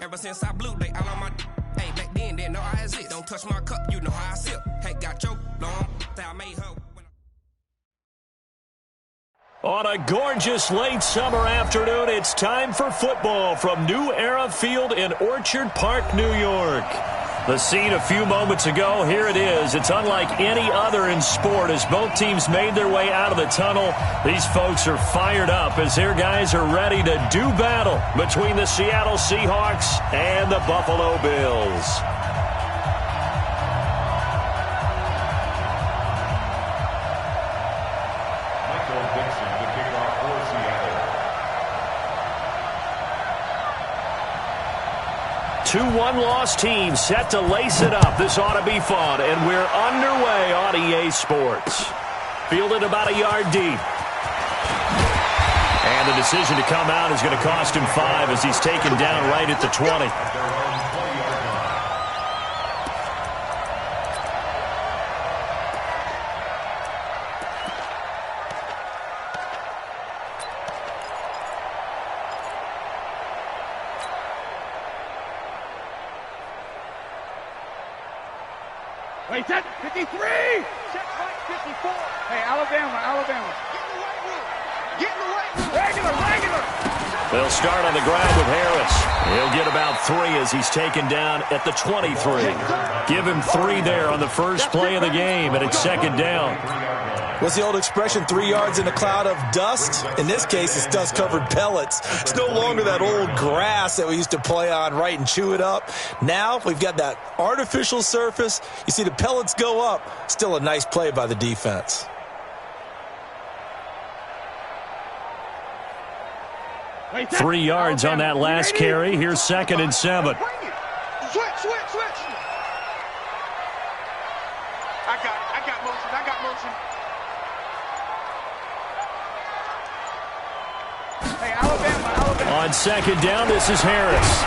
Ever since I blew, they all on my. Hey, back then, didn't know I exist. Don't touch my cup, you know how I sip. Hey, got your long. I made her. On a gorgeous late summer afternoon, it's time for football from New Era Field in Orchard Park, New York. The scene a few moments ago, here it is. It's unlike any other in sport as both teams made their way out of the tunnel. These folks are fired up as their guys are ready to do battle between the Seattle Seahawks and the Buffalo Bills. 2-1 loss team set to lace it up. This ought to be fun, and we're underway on EA Sports. Fielded about a yard deep. And the decision to come out is going to cost him 5 as he's taken down right at the 20. Wait, set 53! Check right 54. Hey, Alabama. Get in the right room. Regular. They'll start on the ground with Harris. He'll get about 3 as he's taken down at the 23. Give him 3 there on the first play of the game, and it's second down. What's the old expression, 3 yards in a cloud of dust? In this case, it's dust-covered pellets. It's no longer that old grass that we used to play on, right, and chew it up. Now we've got that artificial surface. You see the pellets go up. Still a nice play by the defense. Wait, 3 yards on that last carry. Here's 2nd and 7. Switch. I got motion. Hey, Alabama. On second down, this is Harris.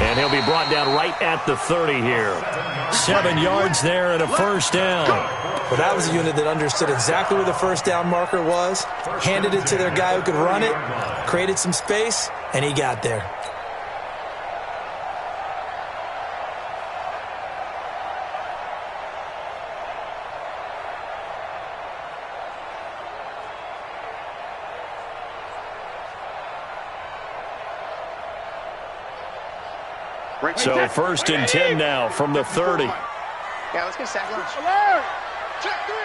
And he'll be brought down right at the 30 here. 7 yards there and a first down. Well, that was a unit that understood exactly where the first down marker was, handed it to their guy who could run it, created some space, and he got there. So 1st and 10 now from the 30. Yeah, let's get sack lunch. Alert! Check three.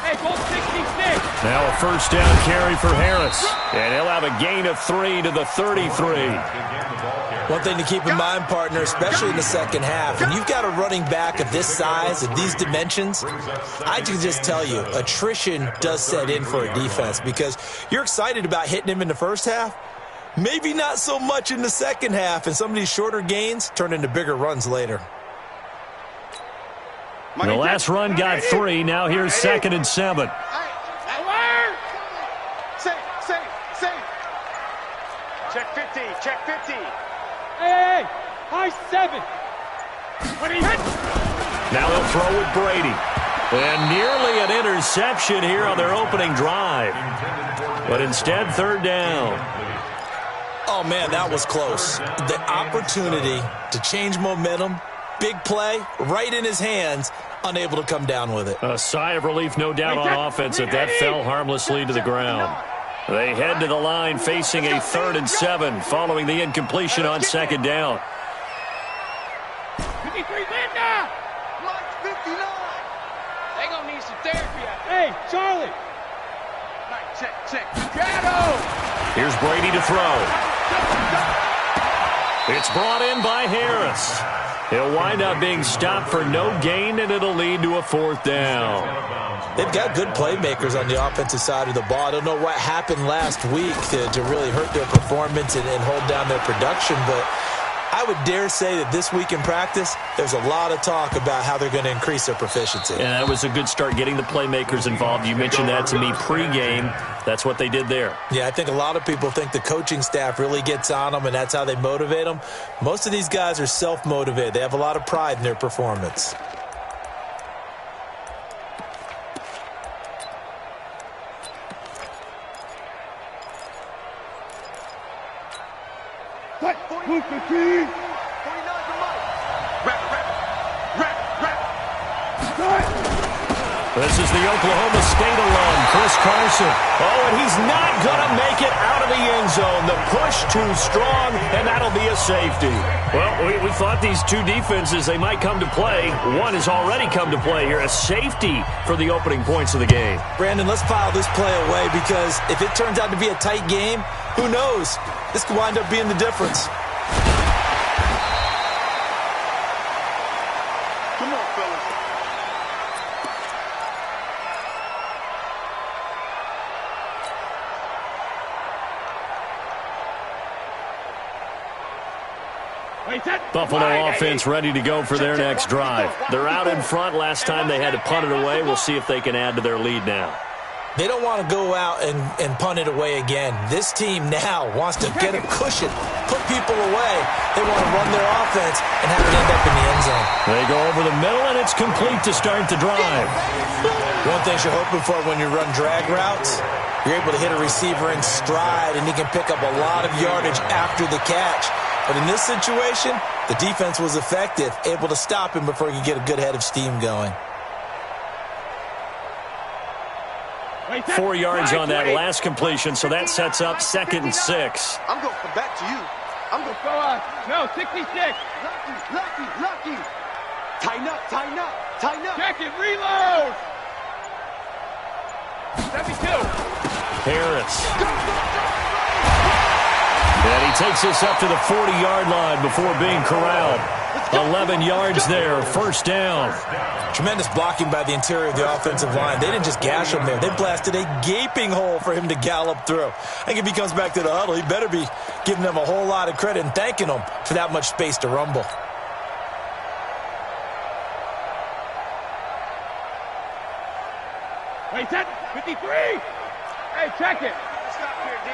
Hey, goal 66. Now a first down carry for Harris. And he'll have a gain of 3 to the 33. One thing to keep in mind, partner, especially in the second half, when you've got a running back of this size, of these dimensions, I can just tell you, attrition does set in for a defense because you're excited about hitting him in the first half. Maybe not so much in the second half, and some of these shorter gains turn into bigger runs later. The last run got 3. Now here's 2nd and 7. Safe. Check 50. Hey, high 7. Now they'll throw with Brady. And nearly an interception here on their opening drive. But instead, 3rd down. Oh, man, that was close. The opportunity to change momentum, big play, right in his hands, unable to come down with it. A sigh of relief, no doubt, on offense that fell harmlessly to the ground. They head to the line facing a 3rd and 7 following the incompletion on 2nd down. 53 Linda! Mike 59! They gonna need some therapy. Hey, Charlie! Check. Shadow! Here's Brady to throw. It's brought in by Harris. He'll wind up being stopped for no gain, and it'll lead to a 4th down. They've got good playmakers on the offensive side of the ball. I don't know what happened last week to really hurt their performance and hold down their production, but I would dare say that this week in practice, there's a lot of talk about how they're going to increase their proficiency. And that was a good start, getting the playmakers involved. You mentioned that to me pregame. That's what they did there. Yeah, I think a lot of people think the coaching staff really gets on them, and that's how they motivate them. Most of these guys are self-motivated. They have a lot of pride in their performance. Cut. Move the team. 49 to Mike. Rap. Cut. This is the Oklahoma State alum, Chris Carson. Oh, and he's not going to make it out of the end zone. The push too strong, and that'll be a safety. Well, we thought these two defenses, they might come to play. One has already come to play here, a safety for the opening points of the game. Brandon, let's file this play away because if it turns out to be a tight game, who knows? This could wind up being the difference. Come on, fellas. Buffalo offense ready to go for their next drive. They're out in front. Last time they had to punt it away. We'll see if they can add to their lead now. They don't want to go out and punt it away again. This team now wants to get a cushion, put people away. They want to run their offense and have it end up in the end zone. They go over the middle, and it's complete to start the drive. One thing you're hoping for when you run drag routes, you're able to hit a receiver in stride, and he can pick up a lot of yardage after the catch. But in this situation, the defense was effective, able to stop him before he could get a good head of steam going. 4 yards on that last completion, so that sets up 2nd and 6. I'm going to come back to you. I'm going to go out. No, 66. Lucky. Tighten up. Check it, reload. 72. Harris. And he takes this up to the 40-yard line before being corralled. 11 yards there, first down. Tremendous blocking by the interior of the offensive line. They didn't just gash him there. They blasted a gaping hole for him to gallop through. I think if he comes back to the huddle, he better be giving them a whole lot of credit and thanking them for that much space to rumble. Wait, set. 53. Hey, check it. Stop here, D.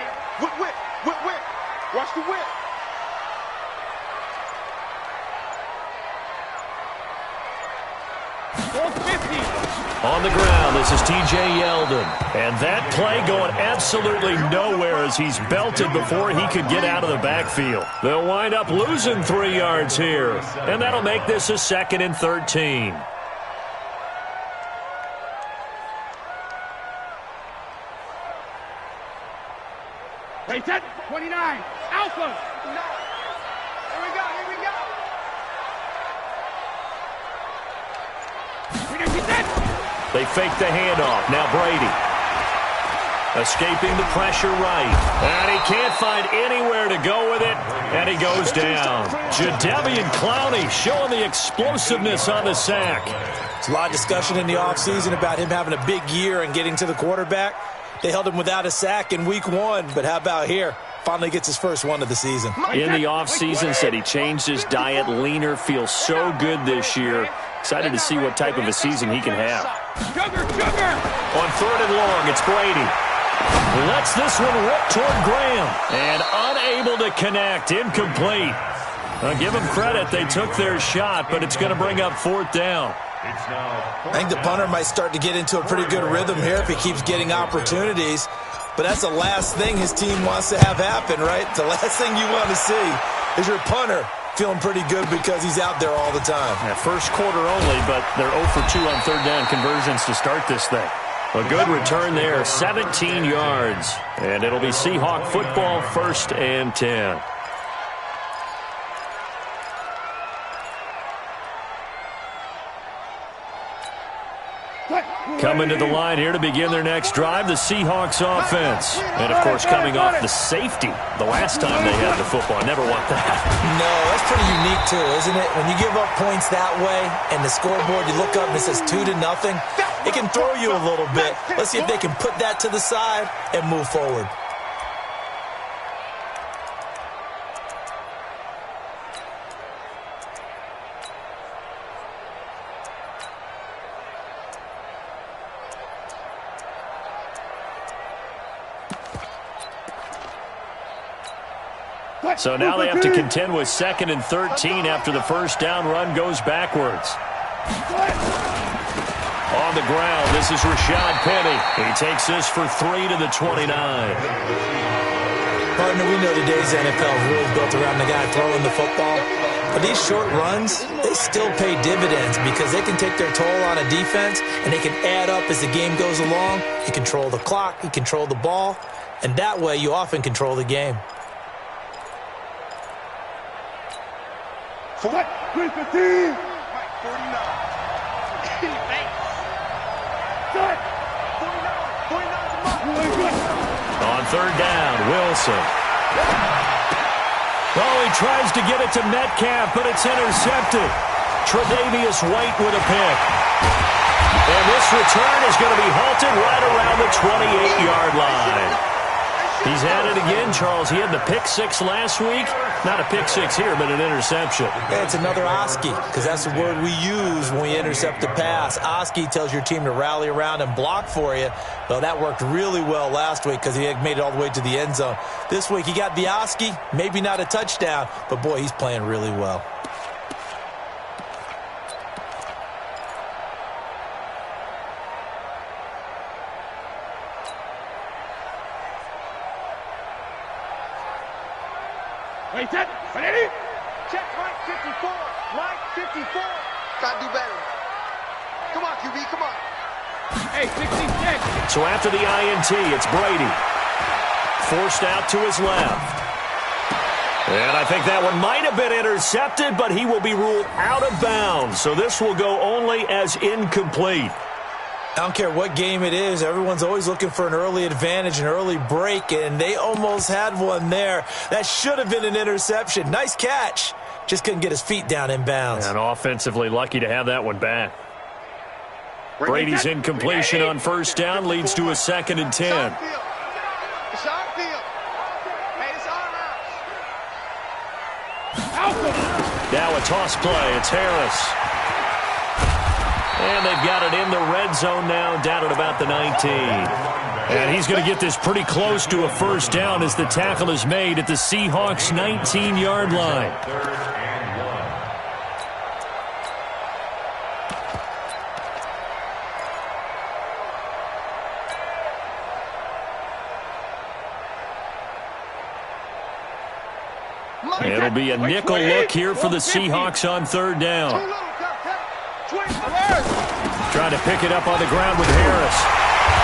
Whip. Watch the whip. On the ground, this is T.J. Yeldon. And that play going absolutely nowhere as he's belted before he could get out of the backfield. They'll wind up losing 3 yards here. And that'll make this a 2nd and 13. Wait, set. 29. Alpha. Here we go. They fake the handoff. Now Brady. Escaping the pressure right. And he can't find anywhere to go with it. And he goes down. Jadeveon Clowney showing the explosiveness on the sack. There's a lot of discussion in the offseason about him having a big year and getting to the quarterback. They held him without a sack in week 1, but how about here? Finally gets his first one of the season. In the offseason, said he changed his diet, leaner, feels so good this year. Excited to see what type of a season he can have. Sugar. On 3rd and long, it's Brady. Lets this one rip toward Graham. And unable to connect, incomplete. Now give them credit, they took their shot, but it's going to bring up 4th down. I think the punter might start to get into a pretty good rhythm here if he keeps getting opportunities. But that's the last thing his team wants to have happen, right? The last thing you want to see is your punter feeling pretty good because he's out there all the time. Yeah, first quarter only, but they're 0 for 2 on 3rd down conversions to start this thing. A good return there, 17 yards. And it'll be Seahawk football, 1st and 10. Coming to the line here to begin their next drive, the Seahawks offense. And, of course, coming off the safety the last time they had the football. Never want that. No, that's pretty unique, too, isn't it? When you give up points that way and the scoreboard, you look up and it says 2-0, it can throw you a little bit. Let's see if they can put that to the side and move forward. So now they have to contend with 2nd and 13 after the first down run goes backwards. On the ground, this is Rashad Penny. He takes this for 3 to the 29. Partner, we know today's NFL is really built around the guy throwing the football. But these short runs, they still pay dividends because they can take their toll on a defense and they can add up as the game goes along. You control the clock, you control the ball, and that way you often control the game. For what? 315. Mike, 49. Thanks. Good. 49. On third down, Wilson. Oh, he tries to get it to Metcalf, but it's intercepted. Tre'Davious White with a pick. And this return is going to be halted right around the 28-yard line. He's had it again, Charles. He had the pick six last week. Not a pick six here, but an interception. Yeah, it's another Oski, because that's the word we use when we intercept the pass. Oski tells your team to rally around and block for you. Well, that worked really well last week because he had made it all the way to the end zone. This week he got the Oski, maybe not a touchdown, but boy, he's playing really well. Wait, that. Ready? Check Mike 54. Mike 54. Gotta do better. Come on, QB, come on. Hey, 66. So after the INT, it's Brady. Forced out to his left. And I think that one might have been intercepted, but he will be ruled out of bounds. So this will go only as incomplete. I don't care what game it is. Everyone's always looking for an early advantage, an early break, and they almost had one there. That should have been an interception. Nice catch. Just couldn't get his feet down in bounds. And offensively lucky to have that one back. Brady's incompletion on first down leads to a 2nd and 10. It's our field. Hey, it's our house. Now a toss play. It's Harris. And they've got it in the red zone now, down at about the 19. And he's going to get this pretty close to a first down as the tackle is made at the Seahawks' 19-yard line. It'll be a nickel look here for the Seahawks on third down. Trying to pick it up on the ground with Harris.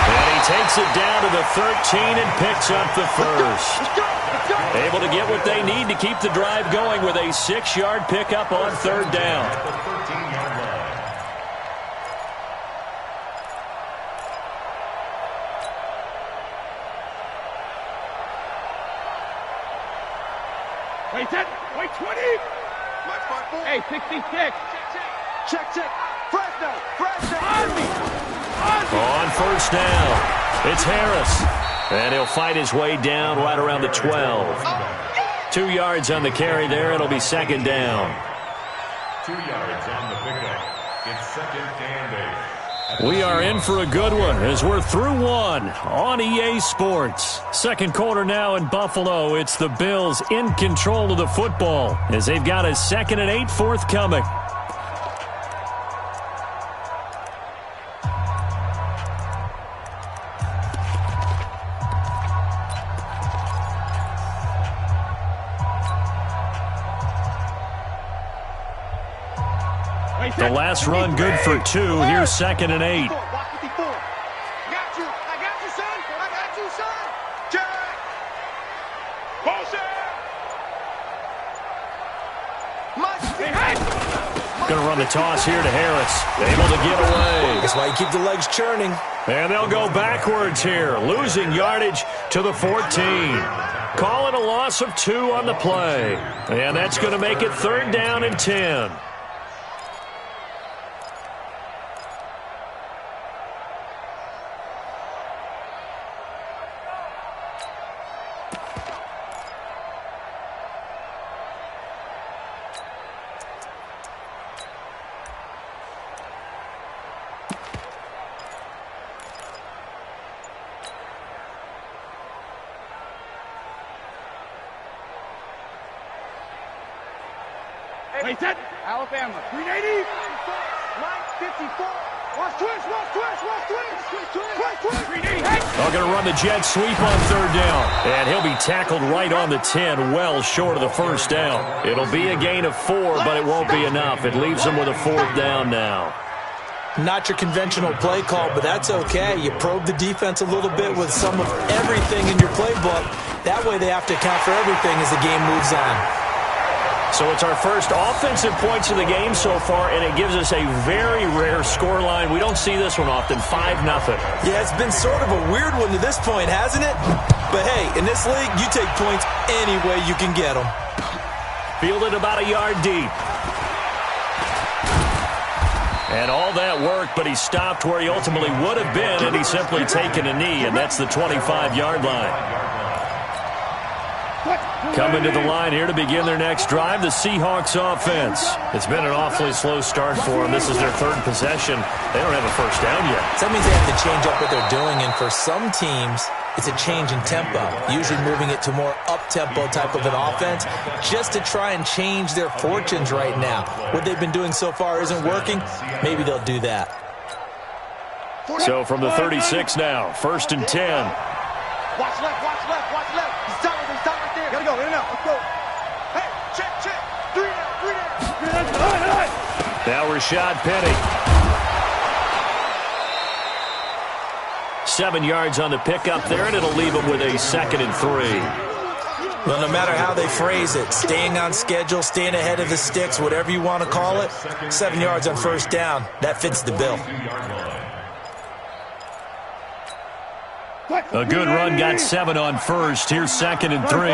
And he takes it down to the 13 and picks up the first. Able to get what they need to keep the drive going with a 6-yard pickup on third down. Wait, that. Wait, 20. Hey, 66. Check. Fresno. On first down, it's Harris. And he'll fight his way down right around the 12. 2 yards on the carry there. It'll be 2nd down. 2 yards on the pickup. It's 2nd and 8. We are in for a good one as we're through one on EA Sports. Second quarter now in Buffalo. It's the Bills in control of the football as they've got a 2nd and 8 forthcoming. The last run good for 2. Here's 2nd and 8. I got you, son. Jack. Going to run the toss here to Harris. Able to get away. That's why you keep the legs churning. And they'll go backwards here, losing yardage to the 14. Calling a loss of 2 on the play. And that's going to make it 3rd down and 10. Wait, that. Alabama. 380. Mike 54. Watch twist. 380. They're going to run the jet sweep on third down. And he'll be tackled right on the 10, well short of the first down. It'll be a gain of 4, but it won't be enough. It leaves them with a fourth down now. Not your conventional play call, but that's okay. You probe the defense a little bit with some of everything in your playbook. That way they have to account for everything as the game moves on. So it's our first offensive points of the game so far, and it gives us a very rare scoreline. We don't see this one often, 5-0. Yeah, it's been sort of a weird one to this point, hasn't it? But hey, in this league, you take points any way you can get them. Fielded about a yard deep. And all that worked, but he stopped where he ultimately would have been, and he's simply taken a knee, and that's the 25-yard line. Coming to the line here to begin their next drive, the Seahawks offense. It's been an awfully slow start for them. This is their third possession. They don't have a first down yet. That means they have to change up what they're doing, and for some teams, it's a change in tempo, usually moving it to more up-tempo type of an offense just to try and change their fortunes right now. What they've been doing so far isn't working. Maybe they'll do that. So from the 36 now, 1st and 10. Watch left, watch left, watch left. He's tight right there. Gotta go, in and out, let's go. Hey, check. 3 down. Now Rashad Penny. 7 yards on the pickup there, and it'll leave them with a 2nd and 3. Well, no matter how they phrase it, staying on schedule, staying ahead of the sticks, whatever you want to call it, 7 yards on first down, that fits the bill. A good run, got 7 on first. Here's 2nd and 3.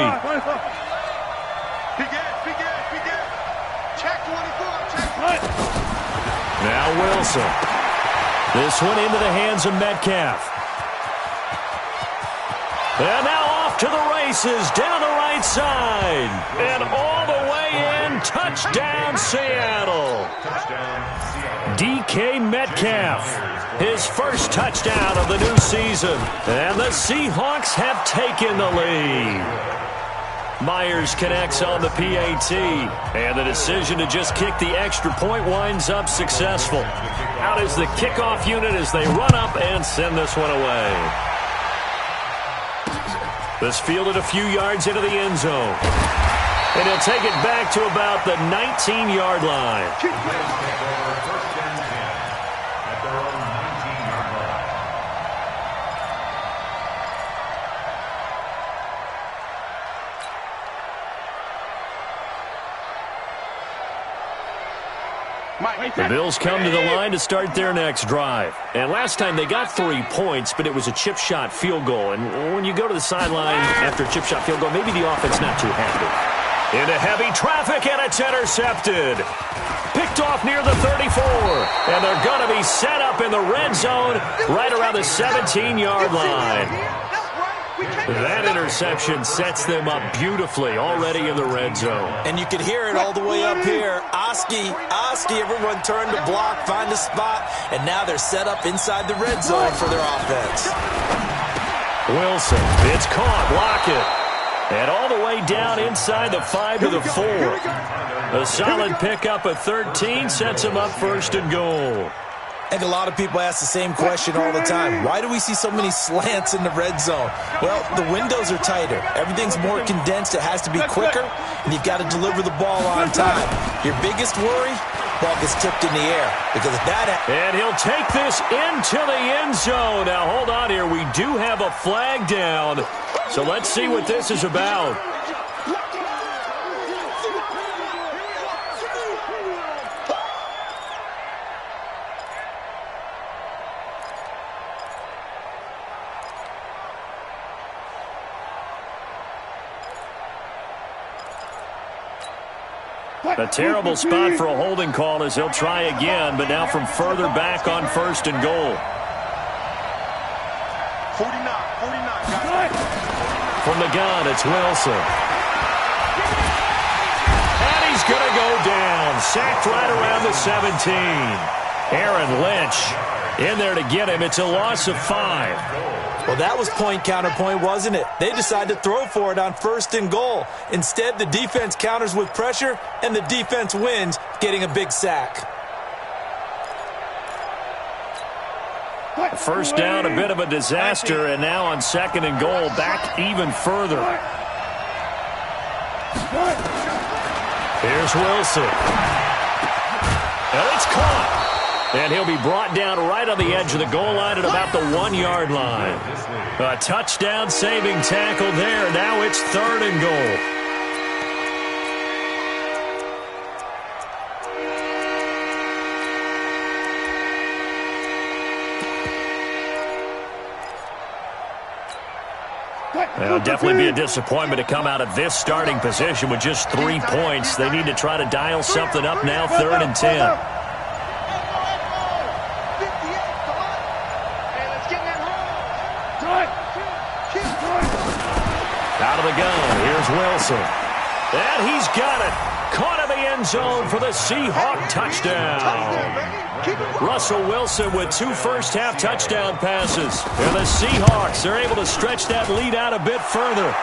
Now Wilson. This one into the hands of Metcalf. And now off to the races, down the right side. And all the way in, touchdown Seattle. DK Metcalf, his first touchdown of the new season. And the Seahawks have taken the lead. Myers connects on the PAT, and the decision to just kick the extra point winds up successful. Out is the kickoff unit as they run up and send this one away. This fielded a few yards into the end zone. And he'll take it back to about the 19-yard line. The Bills come to the line to start their next drive. And last time they got 3 points, but it was a chip shot field goal. And when you go to the sideline after a chip shot field goal, maybe the offense not too happy. Into heavy traffic, and it's intercepted. Picked off near the 34. And they're going to be set up in the red zone right around the 17-yard line. That interception sets them up beautifully already in the red zone. And you can hear it all the way up here. Oski, everyone turned to block, find a spot, and now they're set up inside the red zone for their offense. Wilson, it's caught, block it. And all the way down inside the 5 to the 4. A solid pickup at 13 sets them up 1st and goal. I think a lot of people ask the same question all the time. Why do we see so many slants in the red zone? Well, the windows are tighter. Everything's more condensed. It has to be quicker, and you've got to deliver the ball on time. Your biggest worry? Ball gets tipped in the air. Because if that and he'll take this into the end zone. Now, hold on here. We do have a flag down. So let's see what this is about. A terrible spot for a holding call as he'll try again, but now from further back on 1st and goal. 49. From the gun, it's Wilson. And he's going to go down. Sacked right around the 17. Aaron Lynch in there to get him. It's a loss of 5. Well, that was point counterpoint, wasn't it? They decided to throw for it on 1st and goal. Instead, the defense counters with pressure, and the defense wins, getting a big sack. First down, a bit of a disaster, and now on 2nd and goal, back even further. Here's Wilson. And it's caught. And he'll be brought down right on the edge of the goal line at about the 1-yard line. A touchdown-saving tackle there. Now it's 3rd and goal. It'll definitely be a disappointment to come out of this starting position with just 3 points. They need to try to dial something up now, 3rd and 10. Out of the gun, here's Wilson. And he's got it. Caught in the end zone for the Seahawk touchdown. Russell Wilson with 2 first-half touchdown passes. And the Seahawks are able to stretch that lead out a bit further.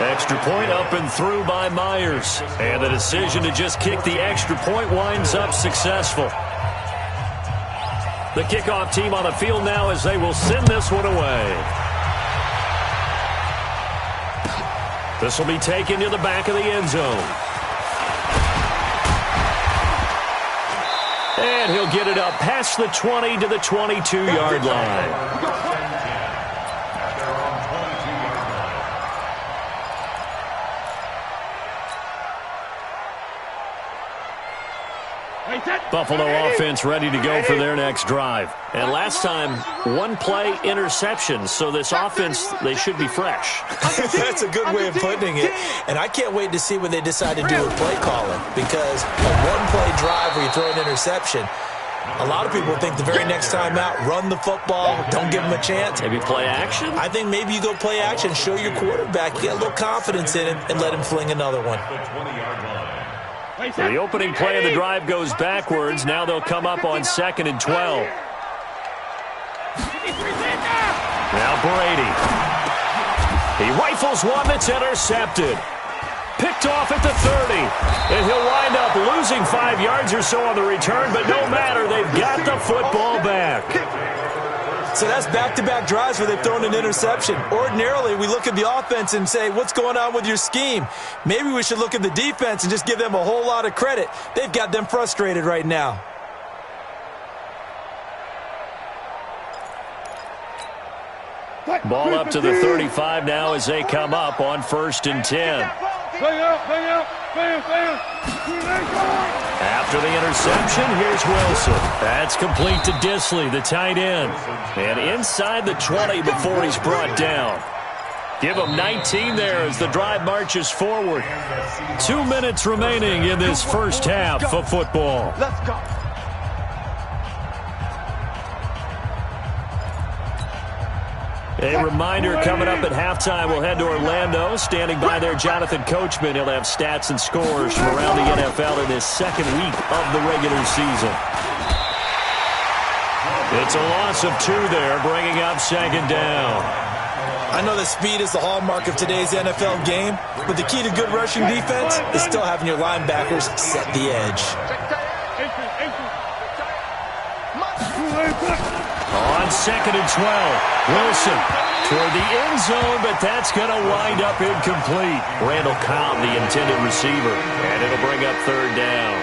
Extra point up and through by Myers. And the decision to just kick the extra point winds up successful. The kickoff team on the field now as they will send this one away. This will be taken to the back of the end zone. And he'll get it up past the 20 to the 22-yard line. Buffalo offense ready to go for their next drive. And last time, 1-play interception. So this offense, they should be fresh. That's a good way of putting it. And I can't wait to see what they decide to do with play calling. Because a 1-play drive where you throw an interception, a lot of people think the very next time out, run the football, don't give them a chance. Maybe play action? I think maybe you go play action, show your quarterback, get a little confidence in him, and let him fling another one. The opening play of the drive goes backwards. Now they'll come up on 2nd and 12. Now Brady. He rifles one that's intercepted. Picked off at the 30. And he'll wind up losing 5 yards or so on the return, but no matter, they've got the football back. So that's back-to-back drives where they've thrown an interception. Ordinarily, we look at the offense and say, what's going on with your scheme? Maybe we should look at the defense and just give them a whole lot of credit. They've got them frustrated right now. Ball up to the 35 now as they come up on 1st and 10. After the interception, here's Wilson. That's complete to Disley, the tight end. And inside the 20 before he's brought down. Give him 19 there as the drive marches forward. 2 minutes remaining in this first half of football. Let's go. A reminder, coming up at halftime, we'll head to Orlando. Standing by there, Jonathan Coachman. He'll have stats and scores from around the NFL in this 2nd week of the regular season. It's a loss of 2 there, bringing up 2nd down. I know that speed is the hallmark of today's NFL game, but the key to good rushing defense is still having your linebackers set the edge. On 2nd and 12, Wilson toward the end zone, but that's going to wind up incomplete. Randall Cobb, the intended receiver, and it'll bring up 3rd down.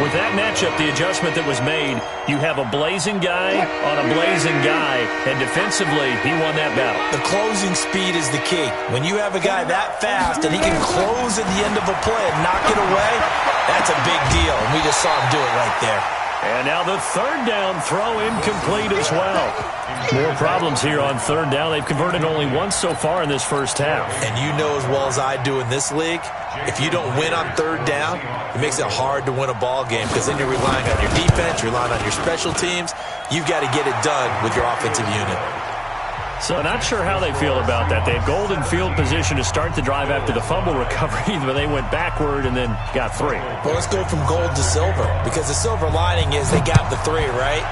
With that matchup, the adjustment that was made, you have a blazing guy on a blazing guy, and defensively, he won that battle. The closing speed is the key. When you have a guy that fast and he can close at the end of a play and knock it away, that's a big deal, and we just saw him do it right there. And now the 3rd down throw incomplete as well. More problems here on 3rd down. They've converted only once so far in this first half. And you know as well as I do in this league, if you don't win on 3rd down, it makes it hard to win a ball game because then you're relying on your defense, you're relying on your special teams. You've got to get it done with your offensive unit. So not sure how they feel about that. They had golden field position to start the drive after the fumble recovery, but they went backward and then got 3. Well, let's go from gold to silver, because the silver lining is they got the 3, right?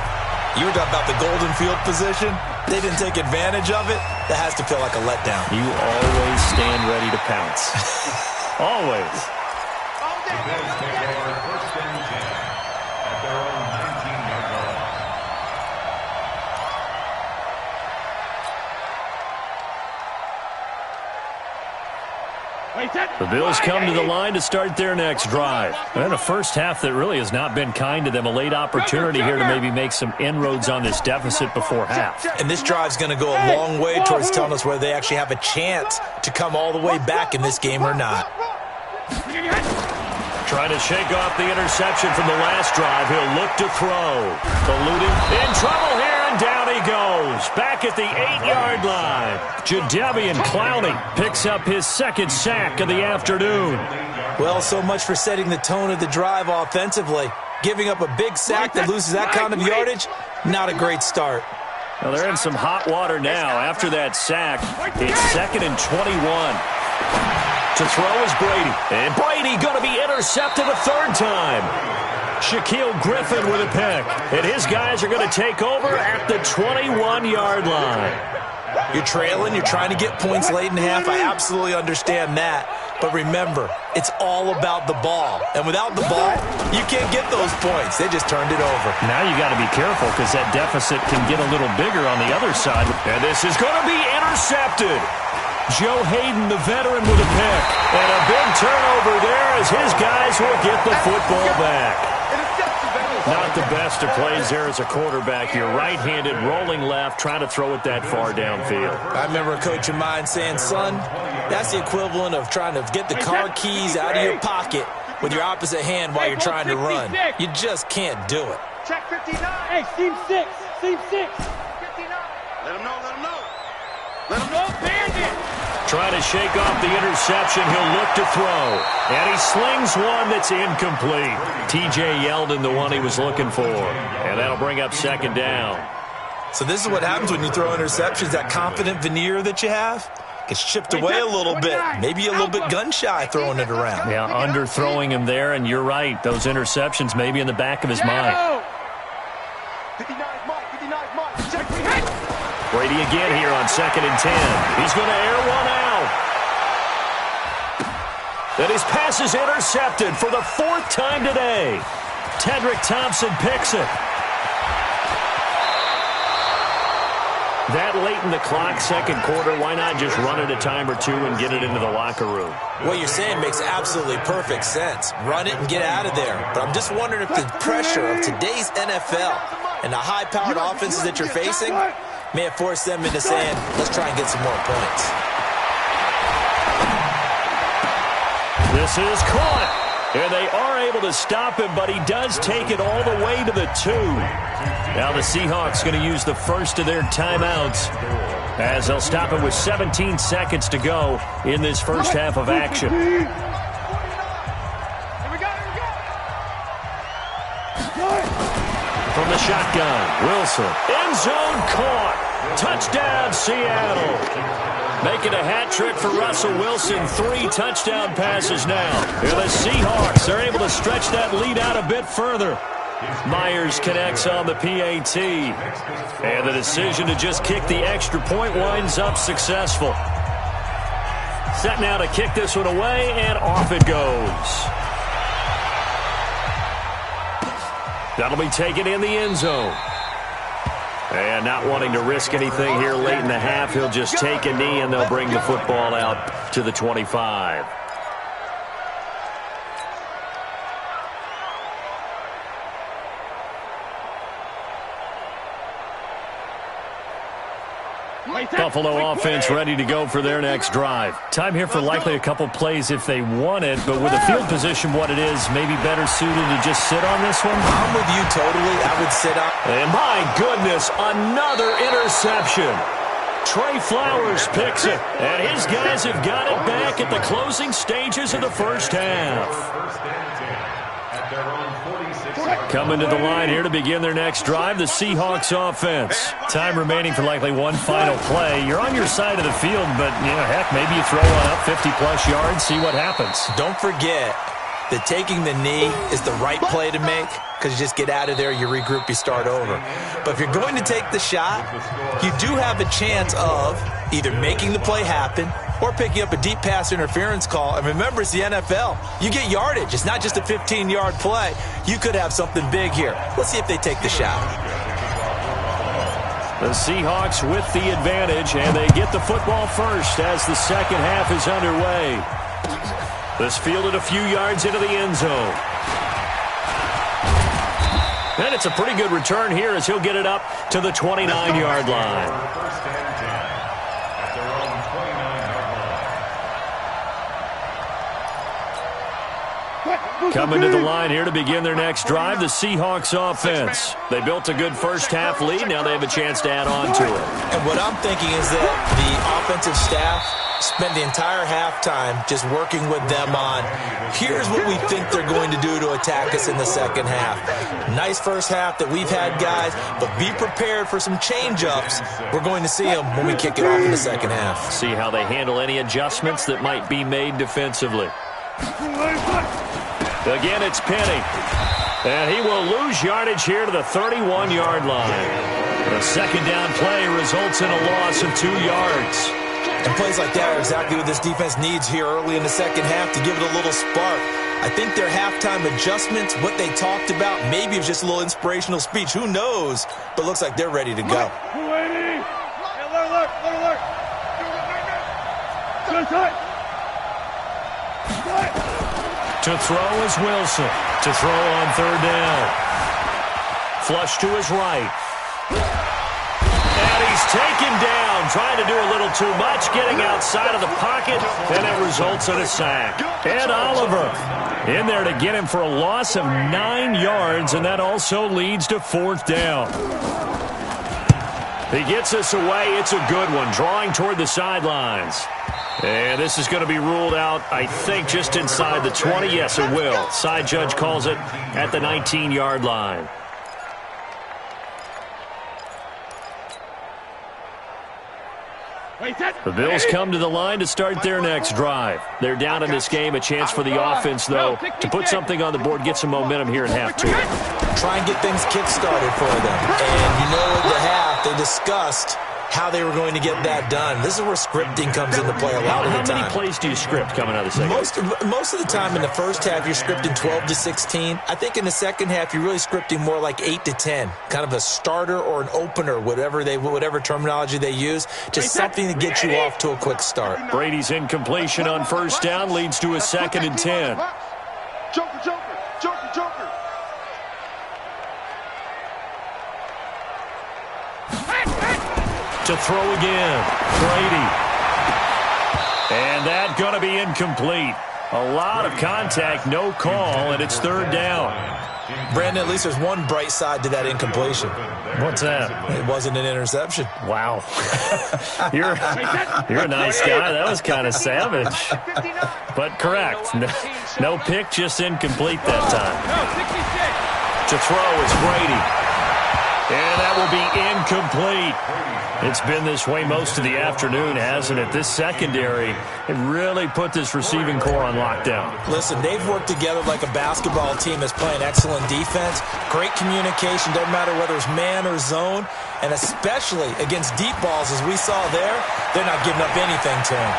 You were talking about the golden field position. They didn't take advantage of it. That has to feel like a letdown. You always stand ready to pounce. Always. The Bills take over 1st and 10 at their own 19-yard line. The Bills come to the line to start their next drive. And a first half that really has not been kind to them. A late opportunity here to maybe make some inroads on this deficit before half. And this drive's going to go a long way towards telling us whether they actually have a chance to come all the way back in this game or not. Trying to shake off the interception from the last drive. He'll look to throw. Eluding. In trouble here, and down he goes. Back at the 8-yard line. Jadeveon Clowney picks up his second sack of the afternoon. Well, so much for setting the tone of the drive offensively. Giving up a big sack that loses that kind of yardage, not a great start. Well, they're in some hot water now. After that sack, it's 2nd and 21. To throw is Brady. And Brady going to be intercepted a third time. Shaquille Griffin with a pick. And his guys are going to take over at the 21-yard line. You're trailing. You're trying to get points late in half. I absolutely understand that. But remember, it's all about the ball. And without the ball, you can't get those points. They just turned it over. Now you got to be careful because that deficit can get a little bigger on the other side. And this is going to be intercepted. Joe Hayden, the veteran, with a pick. And a big turnover there as his guys will get the football back. Not the best of plays there as a quarterback. You're right-handed, rolling left, trying to throw it that far downfield. I remember a coach of mine saying, son, that's the equivalent of trying to get the car keys out of your pocket with your opposite hand while you're trying to run. You just can't do it. Check 59. Hey, Team 6. Team 6. 59. Let him know. Let him know. Let him know. Bandit. Trying to shake off the interception. He'll look to throw. And he slings one that's incomplete. T.J. Yeldon, the one he was looking for. And that'll bring up 2nd down. So this is what happens when you throw interceptions. That confident veneer that you have gets chipped away a little bit. Maybe a little bit gun-shy throwing it around. Yeah, underthrowing him there. And you're right. Those interceptions may be in the back of his mind. 59 Mike. 59 Mike. Check me. Brady again here on 2nd and 10. He's going to air one out. And his pass is intercepted for the 4th time today. Tedrick Thompson picks it. That late in the clock, 2nd quarter, why not just run it a time or two and get it into the locker room? What you're saying makes absolutely perfect sense. Run it and get out of there. But I'm just wondering if the pressure of today's NFL and the high-powered offenses that you're facing may have forced them into saying, let's try and get some more points. This is caught. And they are able to stop him, but he does take it all the way to the 2. Now the Seahawks going to use the first of their timeouts as they'll stop him with 17 seconds to go in this first half of action. From the shotgun, Wilson. End zone caught. Touchdown, Seattle. Making a hat trick for Russell Wilson. 3 touchdown passes now. And the Seahawks are able to stretch that lead out a bit further. Myers connects on the PAT. And the decision to just kick the extra point winds up successful. Set now to kick this one away, and off it goes. That'll be taken in the end zone. And not wanting to risk anything here late in the half, he'll just take a knee, and they'll bring the football out to the 25. Buffalo offense ready to go for their next drive. Time here for likely a couple plays if they want it, but with the field position what it is, maybe better suited to just sit on this one? I'm with you totally. I would sit on. And my goodness, another interception. Trey Flowers picks it, and his guys have got it back at the closing stages of the first half. Coming to the line here to begin their next drive, the Seahawks offense. Time remaining for likely one final play. You're on your side of the field, but, heck, maybe you throw one up 50-plus yards, see what happens. Don't forget that taking the knee is the right play to make because you just get out of there, you regroup, you start over. But if you're going to take the shot, you do have a chance of either making the play happen or picking up a deep pass interference call. And remember, it's the NFL. You get yardage. It's not just a 15-yard play. You could have something big here. Let's see if they take the shot. The Seahawks with the advantage, and they get the football first as the second half is underway. This fielded a few yards into the end zone. And it's a pretty good return here as he'll get it up to the 29-yard line. First and 10 at their own 29-yard line. Coming to the line here to begin their next drive, the Seahawks offense. They built a good first-half lead. Now they have a chance to add on to it. And what I'm thinking is that the offensive staff spent the entire halftime just working with them on, here's what we think they're going to do to attack us in the second half. Nice first half that we've had, guys, but be prepared for some change-ups. We're going to see them when we kick it off in the second half. See how they handle any adjustments that might be made defensively. Again, it's Penny. And he will lose yardage here to the 31-yard line. The second down play results in a loss of 2 yards. And plays like that are exactly what this defense needs here early in the second half to give it a little spark. I think their halftime adjustments, what they talked about, maybe it was just a little inspirational speech. Who knows? But looks like they're ready to go. To throw is Wilson. To throw on third down. Flush to his right. And he's taken down, trying to do a little too much, getting outside of the pocket, and it results in a sack. Ed Oliver in there to get him for a loss of 9 yards, and that also leads to fourth down. He gets us away. It's a good one, drawing toward the sidelines. And this is going to be ruled out, I think, just inside the 20. Yes, it will. Side judge calls it at the 19-yard line. The Bills come to the line to start their next drive. They're down in this game. A chance for the offense, though, to put something on the board, get some momentum here in half two. Try and get things kick-started for them. And you know, at the half, they discussed how they were going to get that done. This is where scripting comes into play a lot of the time. How many plays do you script coming out of the second? Most of the time in the first half, you're scripting 12 to 16. I think in the second half, you're really scripting more like 8 to 10. Kind of a starter or an opener, whatever terminology they use. Just something to get you off to a quick start. Brady's incompletion on first down leads to a 2nd and 10. Joker, Joker, Joker, Joker. To throw again, Brady. And that's going to be incomplete. A lot of contact, no call, and it's third down. Brandon, at least there's one bright side to that incompletion. What's that? It wasn't an interception. Wow. You're a nice guy. That was kind of savage. But correct. No pick, just incomplete that time. To throw is Brady. And that will be incomplete. It's been this way most of the afternoon, hasn't it? This secondary, it really put this receiving core on lockdown. Listen, they've worked together like a basketball team that's playing excellent defense. Great communication, doesn't matter whether it's man or zone. And especially against deep balls, as we saw there, they're not giving up anything to them.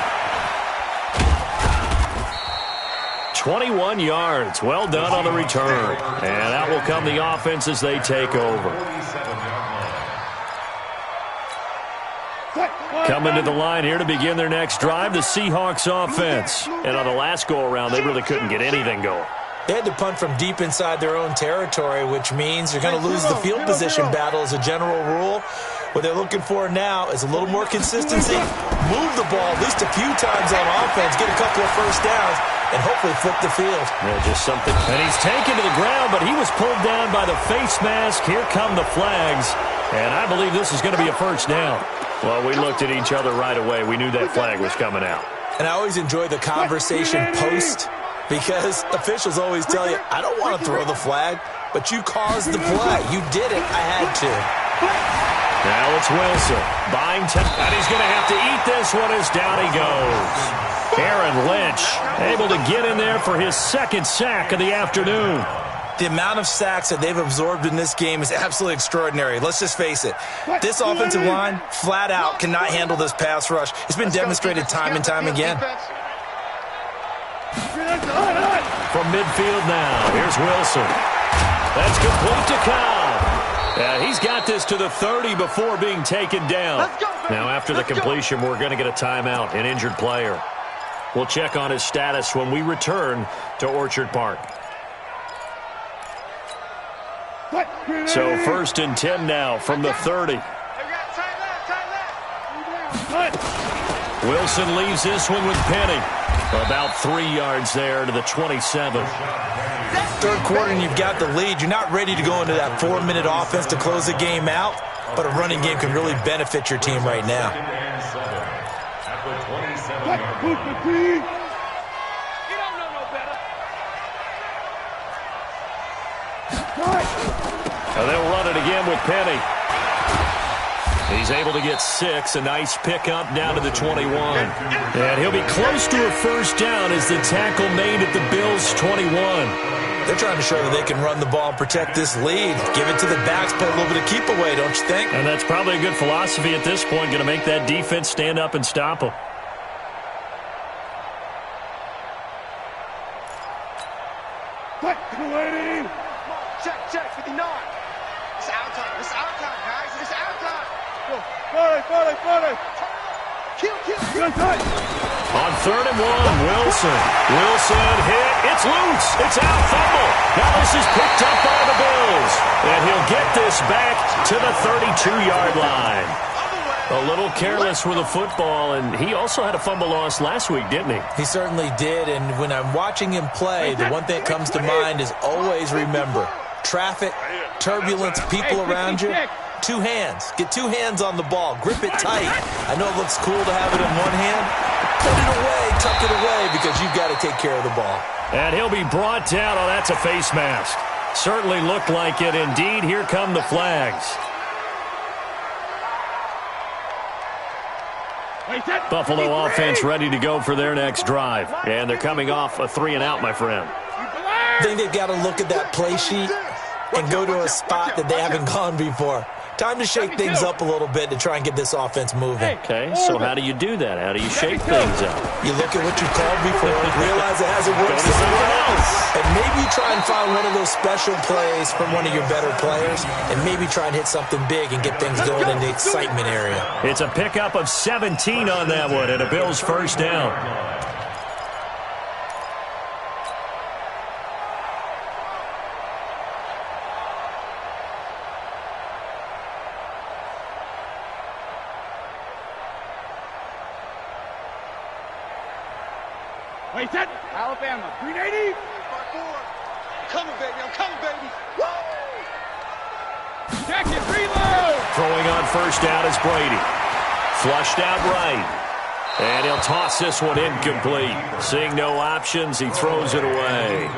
21 yards. Well done on the return. And that will come the offense as they take over. Coming to the line here to begin their next drive, the Seahawks offense. And on the last go-around, they really couldn't get anything going. They had to punt from deep inside their own territory, which means they're going to lose the field position battle as a general rule. What they're looking for now is a little more consistency, move the ball at least a few times on offense, get a couple of first downs, and hopefully flip the field. Yeah, just something. And he's taken to the ground, but he was pulled down by the face mask. Here come the flags. And I believe this is going to be a first down. Well, we looked at each other right away. We knew that flag was coming out. And I always enjoy the conversation post, because officials always tell you, I don't want to throw the flag, but you caused the play. You did it. I had to. Now it's Wilson. Buying time. And he's going to have to eat this one as down he goes. Aaron Lynch able to get in there for his second sack of the afternoon. The amount of sacks that they've absorbed in this game is absolutely extraordinary. Let's just face it. This offensive line, flat out, cannot handle this pass rush. It's been demonstrated time and time again. From midfield now, here's Wilson. That's complete to Cobb. Yeah, he's got this to the 30 before being taken down. Now, after the completion, we're going to get a timeout, an injured player. We'll check on his status when we return to Orchard Park. So 1st and 10 now from the 30. Wilson leaves this one with Penny. About 3 yards there to the 27. Third quarter and you've got the lead. You're not ready to go into that 4-minute offense to close the game out, but a running game can really benefit your team right now. They'll run it again with Penny. He's able to get 6. A nice pickup down to the 21. And he'll be close to a first down as the tackle made at the Bills' 21. They're trying to show that they can run the ball and protect this lead. Give it to the backs, play a little bit of keep away, don't you think? And that's probably a good philosophy at this point. Going to make that defense stand up and stop them. Check, 59. It's our time. It's our time, guys. It's our time. Go. 40. Kill. On 3rd and 1, Wilson hit. It's loose. It's out. Fumble. Now this is picked up by the Bills. And he'll get this back to the 32-yard line. A little careless with the football, and he also had a fumble loss last week, didn't he? He certainly did, and when I'm watching him play, the one thing that comes to mind is always remember, traffic, turbulence, people around you, 2 hands. Get 2 hands on the ball. Grip it tight. I know it looks cool to have it in one hand. Put it away, tuck it away, because you've got to take care of the ball. And he'll be brought down. Oh, that's a face mask. Certainly looked like it. Indeed, here come the flags. Buffalo offense ready to go for their next drive. And they're coming off a 3-and-out, my friend. I think they've got to look at that play sheet and go to a spot that they haven't gone before. Time to shake things up a little bit to try and get this offense moving. Okay, so how do you do that? How do you shake things up? You look at what you called before, realize it hasn't worked somewhere else, and maybe try and find one of those special plays from one of your better players, and maybe try and hit something big and get things going in the excitement area. It's a pickup of 17 on that one, and a Bills first down. Alabama, 380. I'm coming, baby. Woo! Jacket, reload. Throwing on first down is Brady. Flushed out right. And he'll toss this one incomplete. Seeing no options, he throws it away.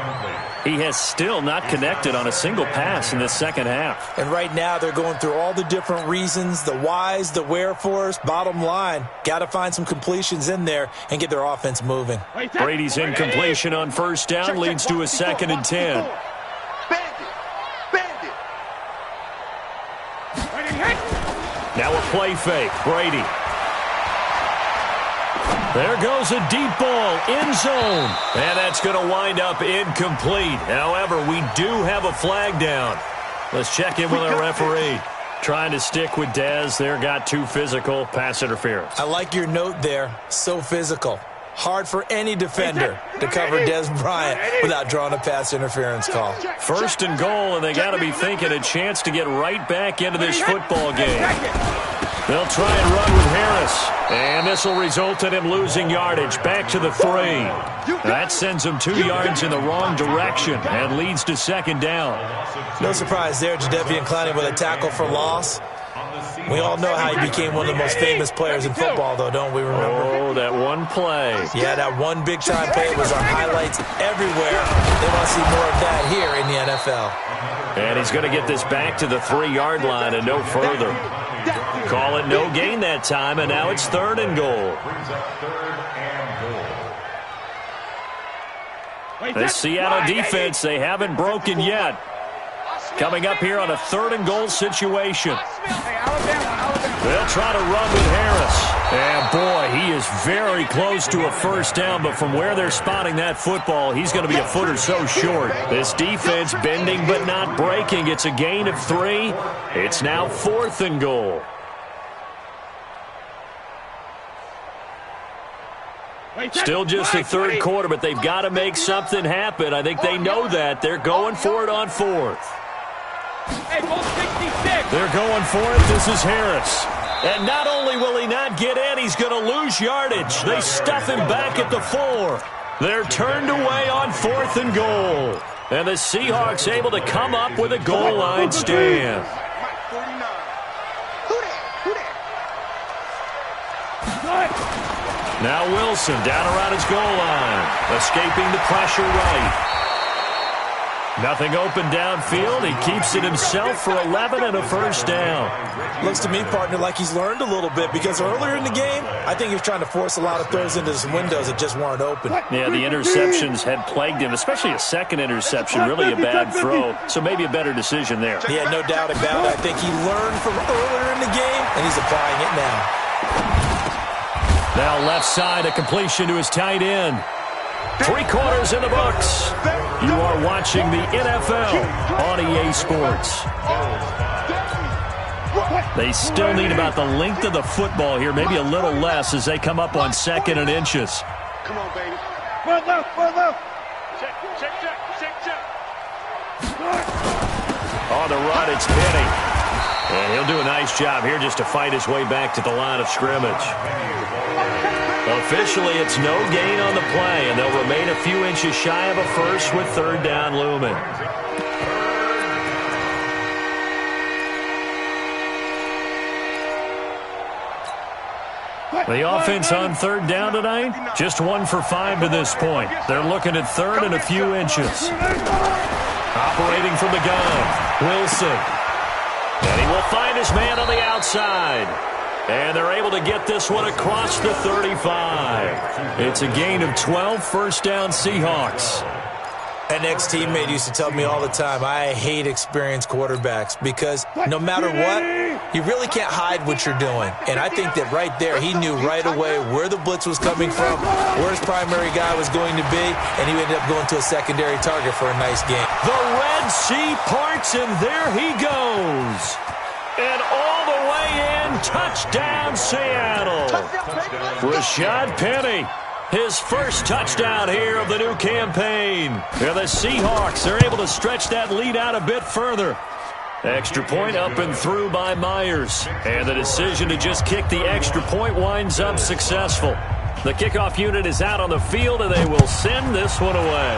He has still not connected on a single pass in this second half. And right now they're going through all the different reasons, the whys, the wherefores. Bottom line, got to find some completions in there and get their offense moving. Brady's incompletion on first down leads to a 2nd and 10. Bandit. Now a play fake. Brady. There goes a deep ball, end zone. And that's going to wind up incomplete. However, we do have a flag down. Let's check in with our referee. Trying to stick with Dez. There got too physical. Pass interference. I like your note there. So physical. Hard for any defender to cover Dez Bryant without drawing a pass interference call. 1st and goal, and they got to be thinking a chance to get right back into this football game. They'll try and run with Harris. And this will result in him losing yardage. Back to the 3. That sends him 2 yards in the wrong direction and leads to 2nd down. No surprise there, Jadeveon Clowney with a tackle for loss. We all know how he became one of the most famous players in football, though, don't we remember? Oh, that one play. Yeah, that one big-time play was on highlights everywhere. They want to see more of that here in the NFL. And he's going to get this back to the 3-yard line and no further. Call it no gain that time, and now it's 3rd and goal. The Seattle defense, they haven't broken yet. Coming up here on a 3rd and goal situation. They'll try to run with Harris. And boy, he is very close to a first down, but from where they're spotting that football, he's going to be a foot or so short. This defense bending but not breaking. It's a gain of 3. It's now 4th and goal. Still just the third quarter, but they've got to make something happen. I think they know that. They're going for it on fourth. They're going for it. This is Harris. And not only will he not get in, he's going to lose yardage. They stuff him back at the 4. They're turned away on 4th and goal. And the Seahawks able to come up with a goal line stand. Now Wilson down around his goal line, escaping the pressure right. Nothing open downfield. He keeps it himself for 11 and a first down. Looks to me, partner, like he's learned a little bit because earlier in the game, I think he was trying to force a lot of throws into some windows that just weren't open. Yeah, the interceptions had plagued him, especially a second interception, really a bad throw. So maybe a better decision there. Yeah, no doubt about it. I think he learned from earlier in the game, and he's applying it now. Now left side, a completion to his tight end. 3 quarters in the books. You are watching the NFL on EA Sports. They still need about the length of the football here, maybe a little less as they come up on 2nd and inches. Come on, baby. Front left. Check. On the run, it's Penny. And he'll do a nice job here just to fight his way back to the line of scrimmage. Officially, it's no gain on the play, and they'll remain a few inches shy of a first with 3rd down looming. The offense on 3rd down tonight, just 1 for 5 to this point. They're looking at 3rd and a few inches. Operating from the gun, Wilson. And he will find his man on the outside. And they're able to get this one across the 35. It's a gain of 12, first down Seahawks. An ex-teammate used to tell me all the time, I hate experienced quarterbacks because no matter what, you really can't hide what you're doing. And I think that right there, he knew right away where the blitz was coming from, where his primary guy was going to be, and he ended up going to a secondary target for a nice game. The Red Sea parts, and there he goes. And all the way in, touchdown Seattle. Rashad Penny, his first touchdown here of the new campaign. And the Seahawks are able to stretch that lead out a bit further. Extra point up and through by Myers. And the decision to just kick the extra point winds up successful. The kickoff unit is out on the field, and they will send this one away.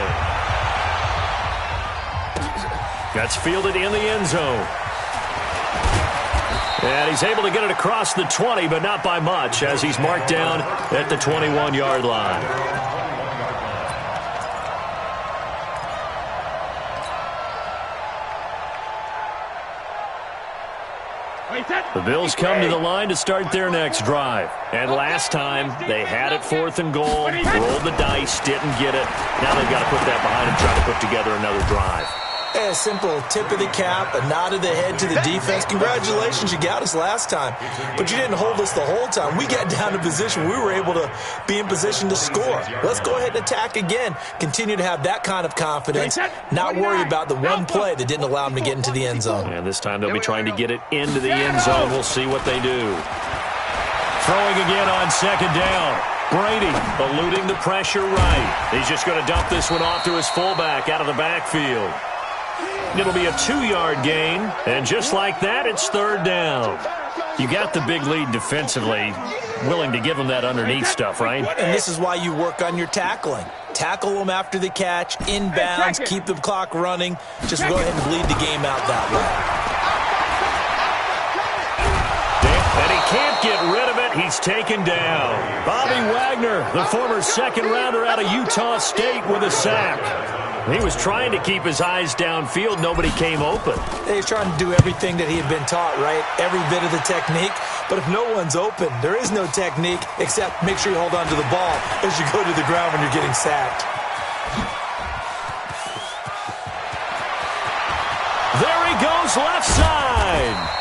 That's fielded in the end zone. And he's able to get it across the 20, but not by much, as he's marked down at the 21-yard line. The Bills come to the line to start their next drive. And last time, they had it 4th and goal, rolled the dice, didn't get it. Now they've got to put that behind them, try to put together another drive. A simple tip of the cap, a nod of the head to the defense. Congratulations, you got us last time. But you didn't hold us the whole time. We got down to position. We were able to be in position to score. Let's go ahead and attack again. Continue to have that kind of confidence. Not worry about the one play that didn't allow them to get into the end zone. And this time they'll be trying to get it into the end zone. We'll see what they do. Throwing again on 2nd down. Brady eluding the pressure right. He's just going to dump this one off to his fullback out of the backfield. It'll be a 2-yard gain, and just like that, it's 3rd down. You got the big lead defensively, willing to give them that underneath stuff, right? And this is why you work on your tackling. Tackle them after the catch, inbounds, keep the clock running. Just go ahead and bleed the game out that way. And he can't get rid of it. He's taken down. Bobby Wagner, the former 2nd-rounder out of Utah State, with a sack. He was trying to keep his eyes downfield. Nobody came open. He's trying to do everything that he had been taught, right? Every bit of the technique. But if no one's open, there is no technique except make sure you hold on to the ball as you go to the ground when you're getting sacked. There he goes, left side.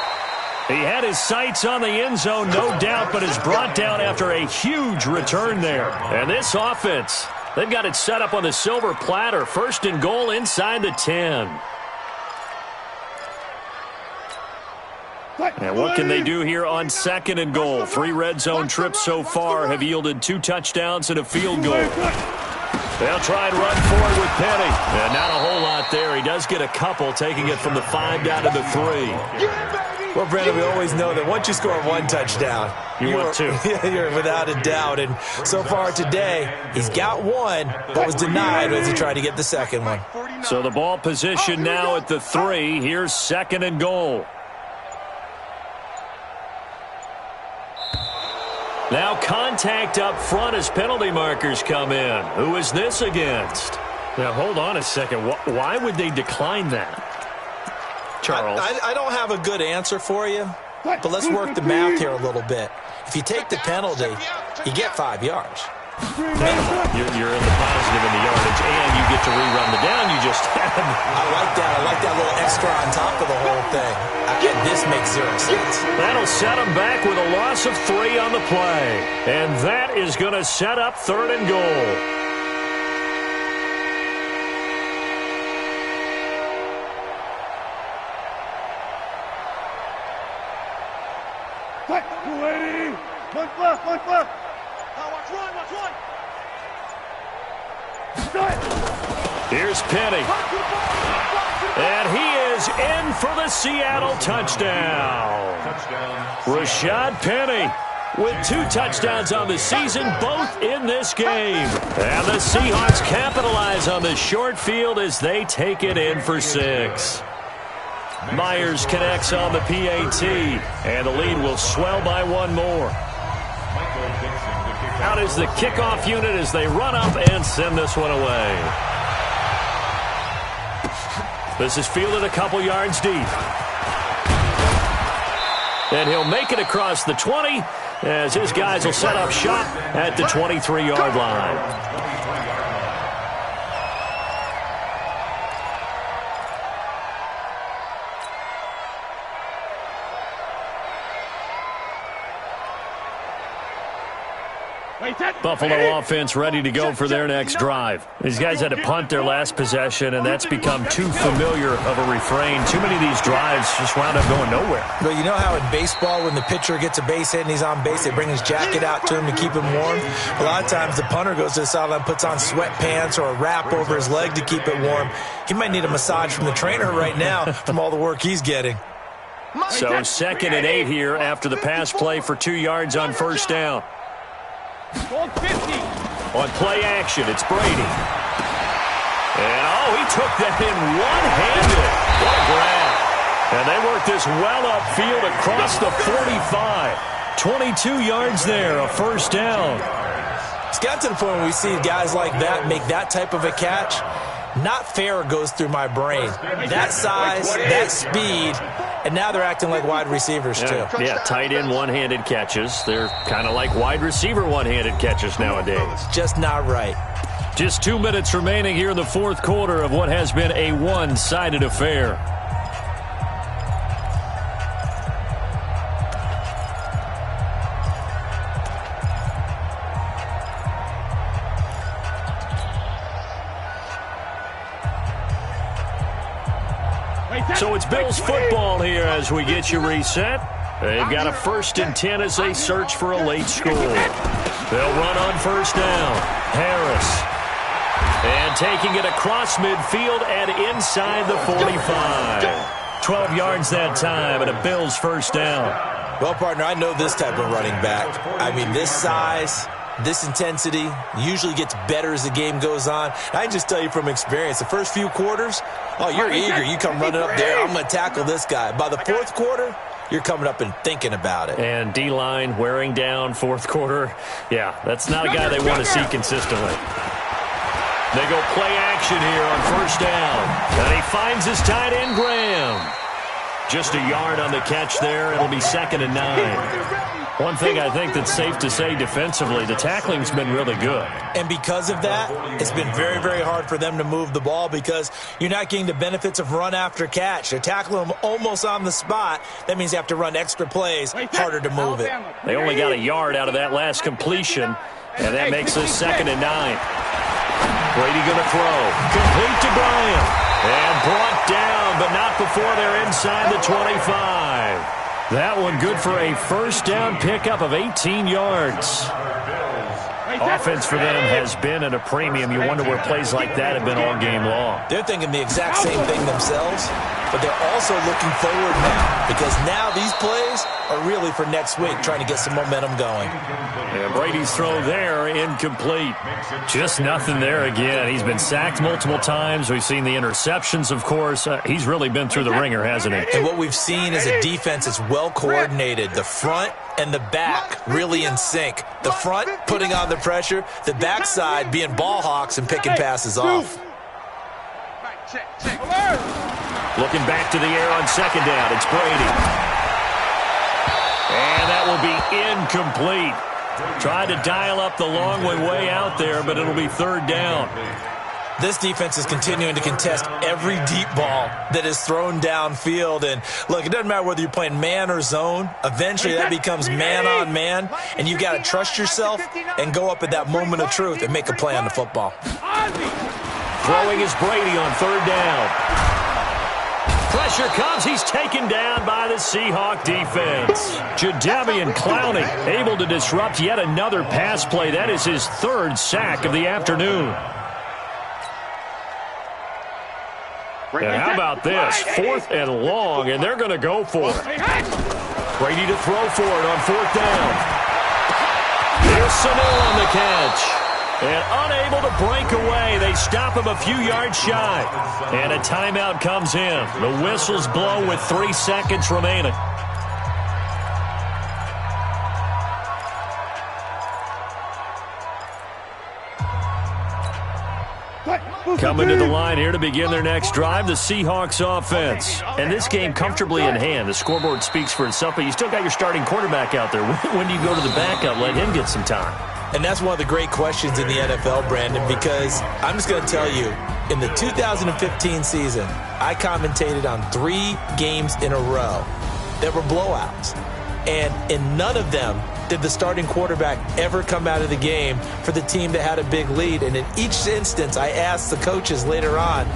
He had his sights on the end zone, no doubt, but is brought down after a huge return there. And this offense, they've got it set up on the silver platter. 1st and goal inside the 10. And what can they do here on 2nd and goal? 3 red zone trips so far have yielded 2 touchdowns and a field goal. They'll try and run forward with Penny. And not a whole lot there. He does get a couple, taking it from the 5 down to the 3. Well, Brandon, we always know that once you score 1 touchdown, want 2. You're without a doubt. And so far today, he's got 1, but was denied as he tried to get the 2nd one. So the ball position now at the 3. Here's 2nd and goal. Now contact up front as penalty markers come in. Who is this against? Now, hold on a second. Why would they decline that? Charles? I don't have a good answer for you, but let's work the math here a little bit. If you take the penalty, you get 5 yards. You're in the positive in the yardage, and you get to rerun the down you just had. I like that. I like that little extra on top of the whole thing. Again, this makes 0 sense. That'll set them back with a loss of 3 on the play. And that is going to set up 3rd and goal. Watch left. Watch right. Here's Penny. And he is in for the Seattle touchdown. Rashad Penny with 2 touchdowns on the season, both in this game. And the Seahawks capitalize on the short field as they take it in for 6. Myers connects on the PAT, and the lead will swell by 1 more. Out is the kickoff unit as they run up and send this one away. This is fielded a couple yards deep. And he'll make it across the 20 as his guys will set up shop at the 23-yard line. Buffalo offense ready to go for their next drive. These guys had to punt their last possession, and that's become too familiar of a refrain. Too many of these drives just wound up going nowhere. Well, you know how in baseball when the pitcher gets a base hit and he's on base, they bring his jacket out to him to keep him warm? A lot of times the punter goes to the sideline, puts on sweatpants or a wrap over his leg to keep it warm. He might need a massage from the trainer right now from all the work he's getting. So 2nd and 8 here after the pass play for 2 yards on 1st down. On play action, it's Brady. And, he took that in one-handed. What a grab. And they work this well upfield across the 45. 22 yards there, a 1st down. It's got to the point where we see guys like that make that type of a catch. Not fair goes through my brain. That size, that speed, and now they're acting like wide receivers, too. Yeah, tight end one-handed catches. They're kind of like wide receiver one-handed catches nowadays. Just not right. Just 2 minutes remaining here in the 4th quarter of what has been a one-sided affair. So it's Bills football here as we get you reset. They've got a 1st and 10 as they search for a late score. They'll run on 1st down. Harris. And taking it across midfield and inside the 45. 12 yards that time and a Bills 1st down. Well, partner, I know this type of running back. I mean, this size, this intensity usually gets better as the game goes on. I can just tell you from experience, the first few quarters, you're eager. You come running up there, I'm going to tackle this guy. By the 4th quarter, you're coming up and thinking about it. And D-line wearing down 4th quarter. Yeah, that's not a guy they want to see consistently. They go play action here on 1st down. And he finds his tight end, Graham. Just a yard on the catch there. It'll be 2nd and 9. One thing I think that's safe to say defensively, the tackling's been really good. And because of that, it's been very, very hard for them to move the ball because you're not getting the benefits of run after catch. They're tackling them almost on the spot. That means you have to run extra plays, harder to move it. They only got a yard out of that last completion, and that makes this 2nd and 9. Brady going to throw. Complete to Bryant. And brought down, but not before they're inside the 25. That one good for a first down pickup of 18 yards. Offense for them has been at a premium. You wonder where plays like that have been all game long. They're thinking the exact same thing themselves, but they're also looking forward now because now these plays are really for next week, trying to get some momentum going. And Brady's throw there, incomplete. Just nothing there again. He's been sacked multiple times. We've seen the interceptions, of course. He's really been through the ringer, hasn't he? And what we've seen is a defense that's well coordinated. The front and the back really in sync. The front putting on the pressure, the backside being ball hawks and picking passes off. Looking back to the air on second down, it's Brady. And that will be incomplete. Tried to dial up the long way out there, but it'll be third down. This defense is continuing to contest every deep ball that is thrown downfield. And, look, it doesn't matter whether you're playing man or zone. Eventually that becomes man on man, and you've got to trust yourself and go up at that moment of truth and make a play on the football. Throwing is Brady on third down. Pressure comes. He's taken down by the Seahawk defense. Jadeveon Clowney able to disrupt yet another pass play. That is his third sack of the afternoon. And how about this? 4th and long, and they're going to go for it. Brady to throw for it on 4th down. Here's Sewell on the catch. And unable to break away. They stop him a few yards shy. And a timeout comes in. The whistles blow with 3 seconds remaining. Coming to the line here to begin their next drive, the Seahawks offense. And this game comfortably in hand. The scoreboard speaks for itself, but you still got your starting quarterback out there. When do you go to the backup? Let him get some time. And that's one of the great questions in the NFL, Brandon, because I'm just going to tell you, in the 2015 season, I commentated on 3 games in a row that were blowouts. And in none of them did the starting quarterback ever come out of the game for the team that had a big lead. And in each instance, I asked the coaches later on,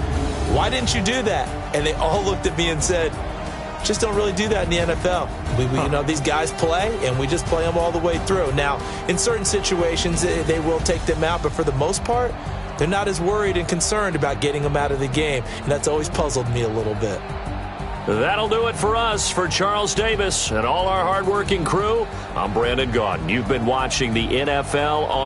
why didn't you do that? And they all looked at me and said, just don't really do that in the NFL. You know, these guys play, and we just play them all the way through. Now, in certain situations, they will take them out, but for the most part, they're not as worried and concerned about getting them out of the game, and that's always puzzled me a little bit. That'll do it for us. For Charles Davis and all our hardworking crew, I'm Brandon Gaudin. You've been watching the NFL on